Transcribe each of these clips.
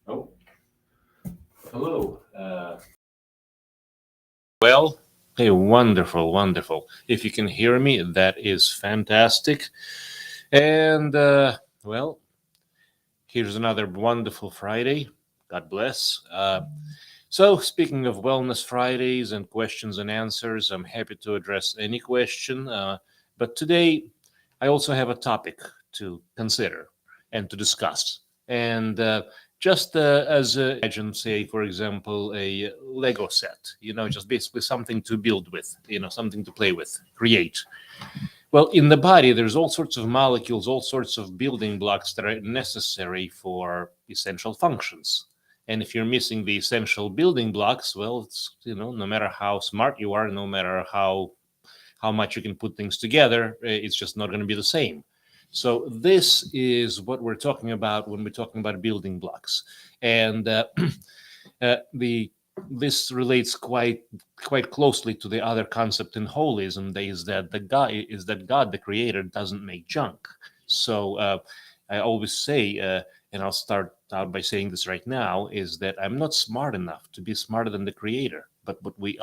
Oh, hello. Well, hey, wonderful, wonderful. If you can hear me, that is fantastic. And, well, here's another wonderful Friday. God bless. So, speaking of Wellness Fridays and questions and answers, I'm happy to address any question. But today, I also have a topic to consider and to discuss. And just as imagine, say, for example, a Lego set, just basically something to build with, something to play with, create. Well, in the body, there's all sorts of molecules, all sorts of building blocks that are necessary for essential functions. And if you're missing the essential building blocks, well, it's, no matter how smart you are, no matter how much you can put things together, it's just not going to be the same. So this is what we're talking about when we're talking about building blocks, and the this relates quite closely to the other concept in holism. That is that God, the Creator, doesn't make junk. So I always say, and I'll start out by saying this right now, is that I'm not smart enough to be smarter than the Creator. But what we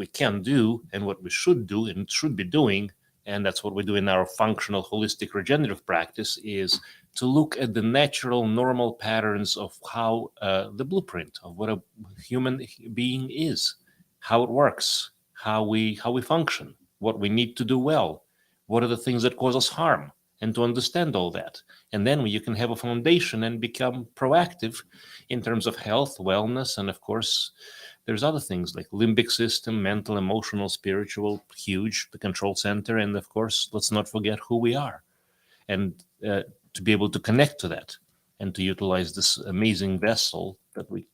can do, and what we should do, and should be doing, and that's what we do in our functional, holistic, regenerative practice, is to look at the natural, normal patterns of how the blueprint of what a human being is, how it works, how we function, what we need to do well, what are the things that cause us harm, and to understand all that. And then you can have a foundation and become proactive in terms of health, wellness, and of course, there's other things like limbic system, mental, emotional, spiritual, huge, the control center, and of course, let's not forget who we are. And to be able to connect to that and to utilize this amazing vessel that we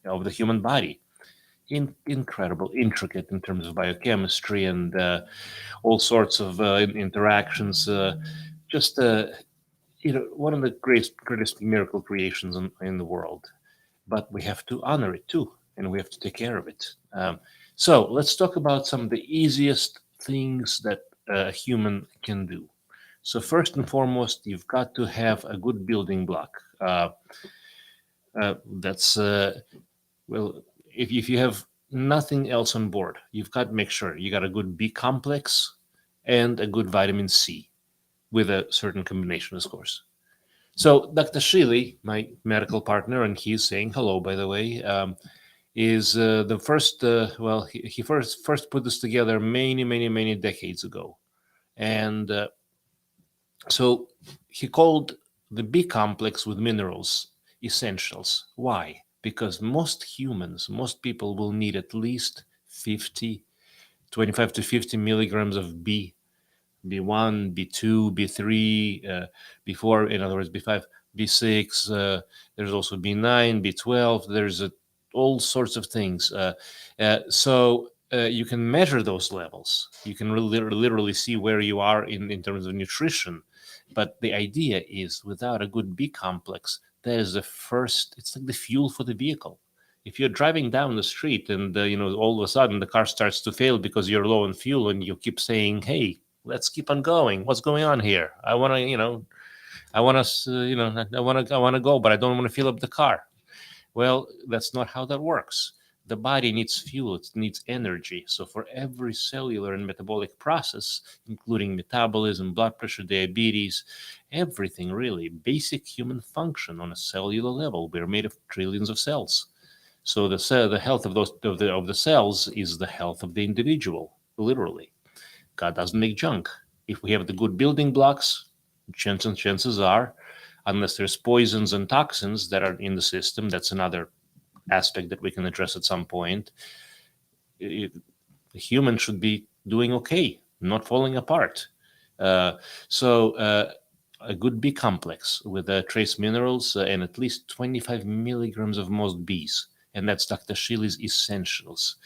of the human body, incredible, intricate in terms of biochemistry and all sorts of interactions. Just one of the greatest miracle creations in the world. But we have to honor it too, and we have to take care of it. So let's talk about some of the easiest things that a human can do. So first and foremost, you've got to have a good building block. That's well, if you have nothing else on board, you've got to make sure you got a good B complex and a good vitamin C with a certain combination, of course. So Dr. Shealy, my medical partner, and he's saying hello, by the way, is the first. Well, he first put this together many decades ago, and so he called the B complex with minerals essentials. Why? Because most people will need at least 25 to 50 milligrams of B1, B2, B3, B4, in other words, B5, B6. There's also B9, B12. There's all sorts of things. So you can measure those levels. You can literally see where you are in terms of nutrition. But the idea is without a good B complex, that is the first, it's like the fuel for the vehicle. If you're driving down the street and all of a sudden the car starts to fail because you're low on fuel and you keep saying, hey, let's keep on going. What's going on here? I want to, I want to, I want to go, but I don't want to fill up the car. Well, that's not how that works. The body needs fuel, it needs energy. So, for every cellular and metabolic process, including metabolism, blood pressure, diabetes, everything really, basic human function on a cellular level, we're made of trillions of cells. So, the health of the cells is the health of the individual, literally. God doesn't make junk. If we have the good building blocks, chances are, unless there's poisons and toxins that are in the system, that's another aspect that we can address at some point. The human should be doing okay, not falling apart. So a good B complex with trace minerals and at least 25 milligrams of most Bs. And that's Dr. Shealy's essentials.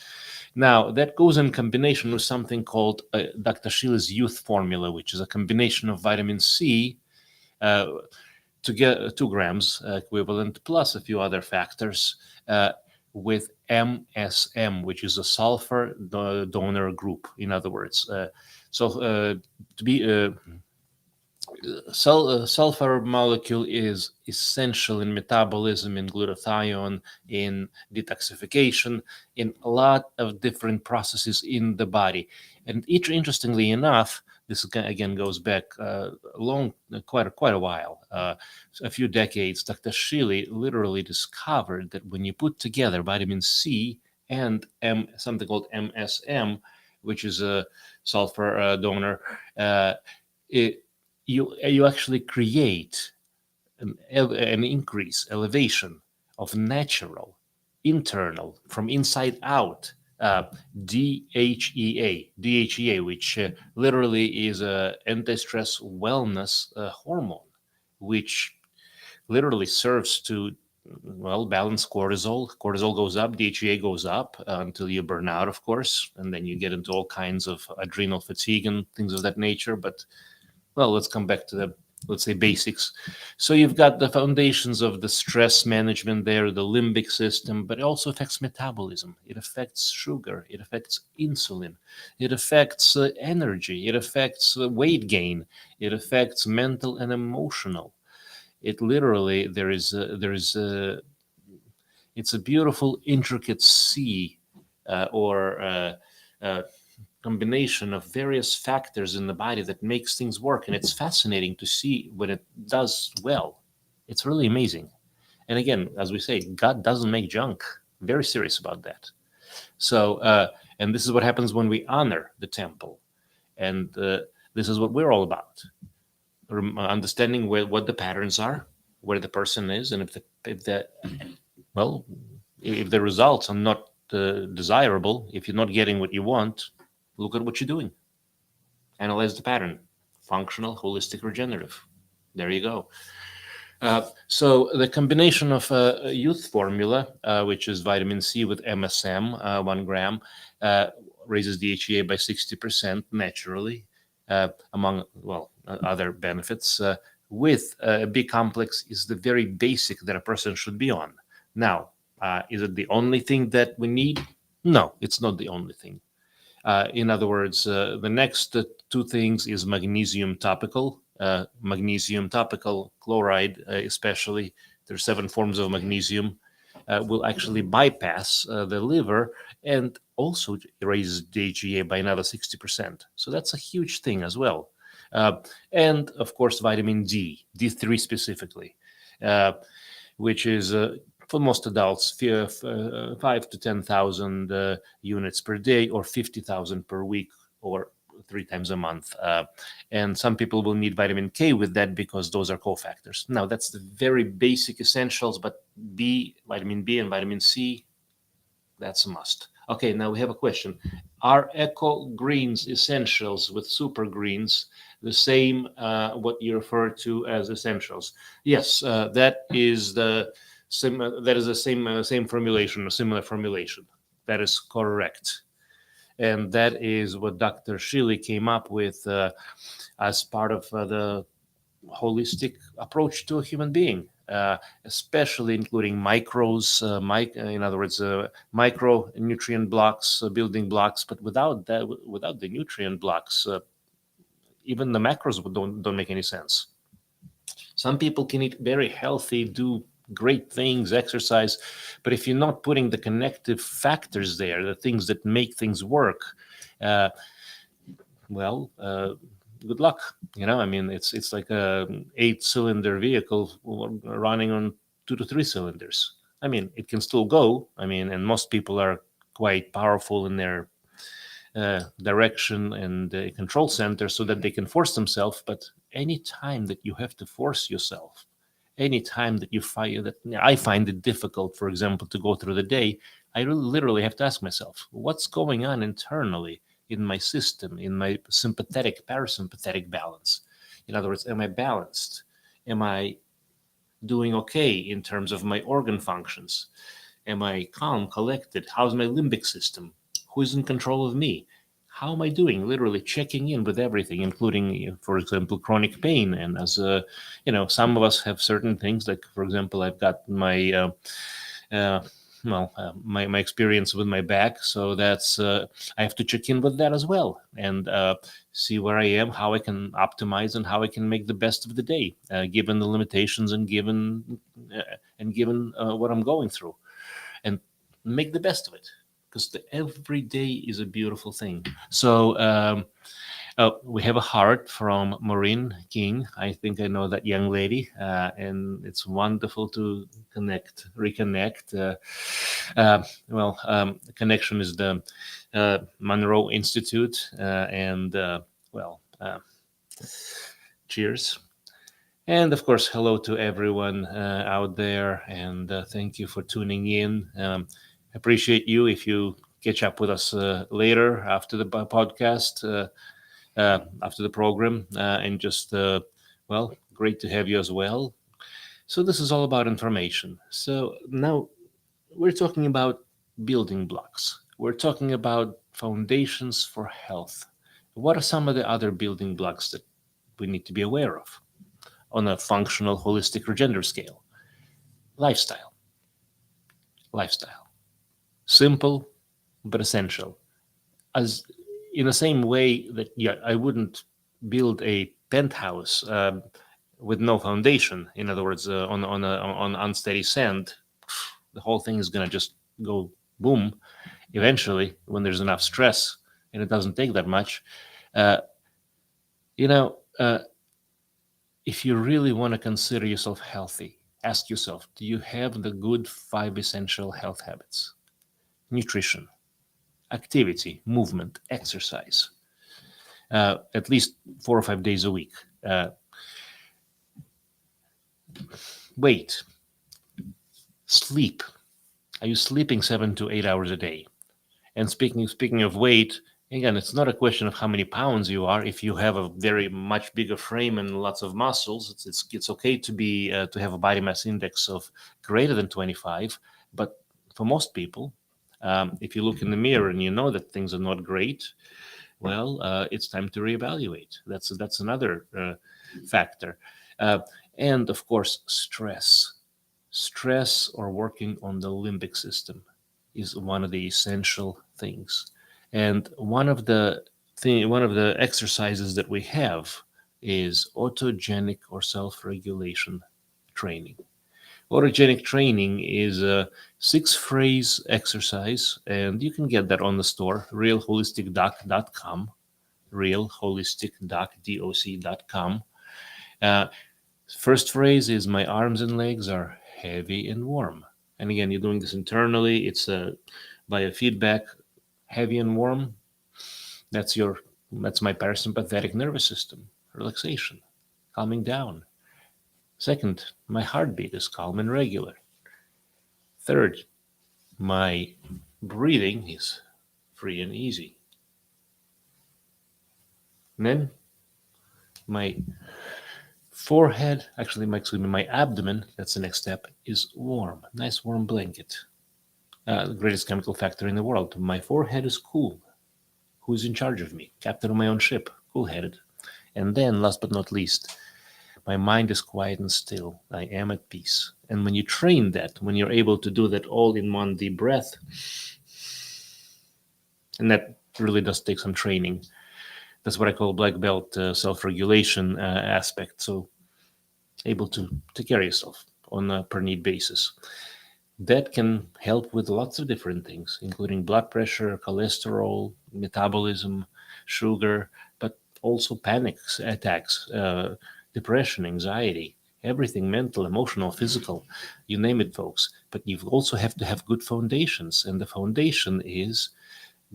Now, that goes in combination with something called Dr. Shealy's youth formula, which is a combination of vitamin C uh, to get 2 grams equivalent plus a few other factors with MSM, which is a sulfur donor group, in other words. So to be Sulfur molecule is essential in metabolism, in glutathione, in detoxification, in a lot of different processes in the body. And each, interestingly enough, this again goes back a long, quite a while, a few decades. Dr. Shealy literally discovered that when you put together vitamin C and something called MSM, which is a sulfur donor, it, you actually create an increase elevation of natural internal from inside out DHEA, which literally is a anti-stress wellness hormone, which literally serves to balance cortisol. Cortisol goes up, DHEA goes up until you burn out, of course, and then you get into all kinds of adrenal fatigue and things of that nature. But let's come back to the, let's say, basics. So you've got the foundations of the stress management there, the limbic system, but it also affects metabolism. It affects sugar. It affects insulin. It affects energy. It affects weight gain. It affects mental and emotional. It literally, it's a beautiful, intricate sea or combination of various factors in the body that makes things work, and it's fascinating to see when it does well. It's really amazing. And again, as we say, God doesn't make junk. Very serious about that. So and this is what happens when we honor the temple, and this is what we're all about: understanding what the patterns are, where the person is, and well if the results are not desirable, if you're not getting what you want, look at what you're doing. Analyze the pattern. Functional, holistic, regenerative. There you go. So the combination of youth formula, which is vitamin C with MSM, 1 gram, raises DHEA by 60% naturally, among other benefits. With B complex is the very basic that a person should be on. Now, is it the only thing that we need? No, it's not the only thing. In other words, the next two things is magnesium topical. Magnesium topical chloride, especially, there's 7 forms of magnesium, will actually bypass the liver and also raises DHEA by another 60%. So that's a huge thing as well. And of course, vitamin D, D3 specifically, which is for most adults, 5 to 10,000 units per day, or 50,000 per week, or 3 times a month. And some people will need vitamin K with that because those are cofactors. Now, that's the very basic essentials, but vitamin B and vitamin C, that's a must. Okay, now we have a question. Are Eco Greens essentials with Super Greens the same, what you refer to as essentials? Yes, that is the same formulation, or similar formulation. That is correct. And that is what Dr. Shealy came up with as part of the holistic approach to a human being, especially including micros, in other words, micronutrient blocks, building blocks. But without the nutrient blocks, even the macros don't make any sense. Some people can eat very healthy, do great things, exercise, but if you're not putting the connective factors there, the things that make things work, uh, good luck. I mean, it's like a 8-cylinder vehicle running on 2 to 3 cylinders. I mean, it can still go. I mean, and most people are quite powerful in their direction and control center, so that they can force themselves. But any time that you have to force yourself, any time that you find that, I find it difficult, for example, to go through the day, I literally have to ask myself, what's going on internally in my system, in my sympathetic, parasympathetic balance? In other words, am I balanced? Am I doing okay in terms of my organ functions? Am I calm, collected? How's my limbic system? Who is in control of me? How am I doing? Literally checking in with everything, including, for example, chronic pain. And as some of us have certain things, like, for example, I've got my my experience with my back. So that's I have to check in with that as well, and see where I am, how I can optimize, and how I can make the best of the day, given the limitations and given what I'm going through, and make the best of it. Because every day is a beautiful thing. So we have a heart from Maureen King. I think I know that young lady, and it's wonderful to reconnect. Connection is the Monroe Institute, and well, cheers. And of course, hello to everyone out there, and thank you for tuning in. Appreciate you if you catch up with us later after the podcast. After the program, and just great to have you as well. So this is all about information. So now we're talking about building blocks. We're talking about foundations for health. What are some of the other building blocks that we need to be aware of on a functional holistic regenerative scale? Lifestyle. Lifestyle. Simple but essential. As in the same way that I wouldn't build a penthouse with no foundation. In other words, on unsteady sand, the whole thing is gonna just go boom. Eventually, when there's enough stress, and it doesn't take that much, uh, you know, if you really want to consider yourself healthy, ask yourself: do you have the good 5 essential health habits? Nutrition, activity, movement, exercise, at least 4 or 5 days a week. Weight, sleep. Are you sleeping 7 to 8 hours a day? And speaking of weight, again, it's not a question of how many pounds you are. If you have a very much bigger frame and lots of muscles, it's okay to be to have a body mass index of greater than 25. But for most people, if you look in the mirror and you know that things are not great, well, it's time to reevaluate. That's another factor, uh, and of course, stress. Stress or working on the limbic system is one of the essential things. And one of the exercises that we have is autogenic or self-regulation training. Autogenic training is a 6 phrase exercise, and you can get that on the store, realholisticdoc.com, realholisticdoc.com. Uh, First phrase is my arms and legs are heavy and warm. And again, you're doing this internally. It's biofeedback, heavy and warm. That's my parasympathetic nervous system, relaxation, calming down. Second, my heartbeat is calm and regular. Third, my breathing is free and easy. And then my forehead, actually, my abdomen, that's the next step, is warm. Nice warm blanket. The greatest chemical factor in the world. My forehead is cool. Who's in charge of me? Captain of my own ship, cool headed. And then, last but not least, my mind is quiet and still. I am at peace. And when you train that, when you're able to do that all in one deep breath, and that really does take some training. That's what I call black belt self-regulation aspect. So able to take care of yourself on a per need basis. That can help with lots of different things, including blood pressure, cholesterol, metabolism, sugar, but also panic attacks, depression, anxiety, everything mental, emotional, physical, you name it, folks. But you also have to have good foundations, and the foundation is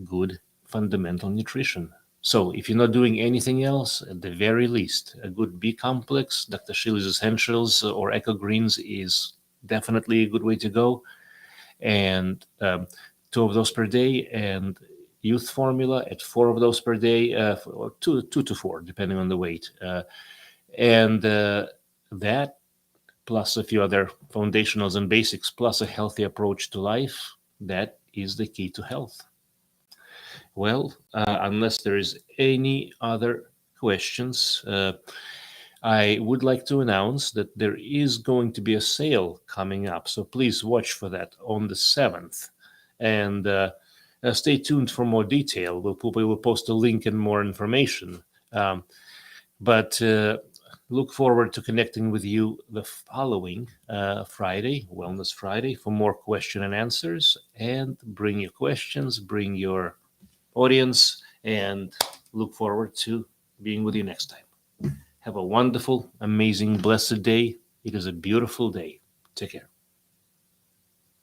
good fundamental nutrition. So if you're not doing anything else, at the very least, a good B complex, Dr. Shealy's Essentials or Eco Greens is definitely a good way to go. And 2 of those per day, and Youth Formula at 4 of those per day, or two to four, depending on the weight. And that, plus a few other foundationals and basics, plus a healthy approach to life, that is the key to health. Well, unless there is any other questions, I would like to announce that there is going to be a sale coming up, so please watch for that on the 7th. And stay tuned for more detail. We will post a link and more information. But look forward to connecting with you the following Friday, Wellness Friday, for more question and answers. And bring your questions, bring your audience, and look forward to being with you next time. Have a wonderful, amazing, blessed day. It is a beautiful day. Take care.